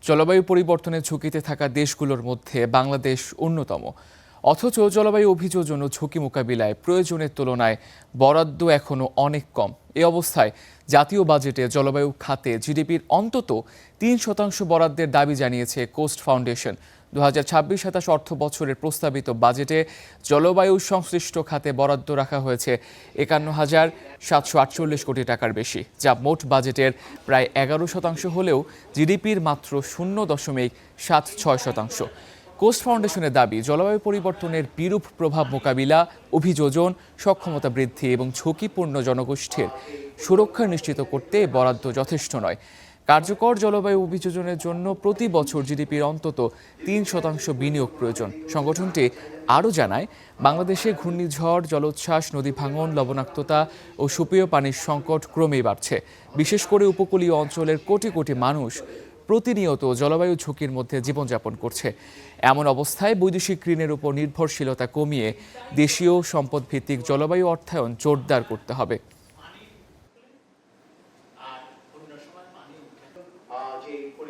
জলবায়ু পরিবর্তনের ঝুঁকিতে থাকা দেশগুলোর মধ্যে বাংলাদেশ অন্যতম। অথচ জলবায়ু অভিযোজন ও ঝুঁকি মোকাবিলায় প্রয়োজনের তুলনায় বরাদ্দ এখনো অনেক কম। এই অবস্থায় জাতীয় বাজেটে জলবায়ু খাতে জিডিপির অন্তত ৩% বরাদ্দের দাবি জানিয়েছে কোস্ট ফাউন্ডেশন। ২০২৬-২৭ অর্থ বছরের প্রস্তাবিত বাজেটে জলবায়ু সংশ্লিষ্ট খাতে বরাদ্দ রাখা হয়েছে ৫১,৭৪৮ কোটি টাকার বেশি, যা মোট বাজেটের প্রায় ১১% হলেও জিডিপির মাত্র ০.৭৬%। কোস্ট ফাউন্ডেশনের দাবি, জলবায়ু পরিবর্তনের বিরূপ প্রভাব মোকাবিলা, অভিযোজন, সক্ষমতা বৃদ্ধি এবং ঝুঁকিপূর্ণ জনগোষ্ঠীর সুরক্ষা নিশ্চিত করতে বরাদ্দ যথেষ্ট নয়। কার্যকর জলবায়ু অভিযোজনের জন্য প্রতি বছর জিডিপির অন্তত ৩% বিনিয়োগ প্রয়োজন। সংগঠনটি আরও জানায়, বাংলাদেশে ঘূর্ণিঝড়, জলোচ্ছ্বাস, নদী ভাঙন, লবণাক্ততা ও সুপেয় পানির সংকট ক্রমেই বাড়ছে। বিশেষ করে উপকূলীয় অঞ্চলের কোটি কোটি মানুষ প্রতিনিয়ত জলবায়ু ঝুঁকির মধ্যে জীবনযাপন করছে। এমন অবস্থায় বৈদেশিক ঋণের উপর নির্ভরশীলতা কমিয়ে দেশীয় সম্পদভিত্তিক জলবায়ু অর্থায়ন জোরদার করতে হবে।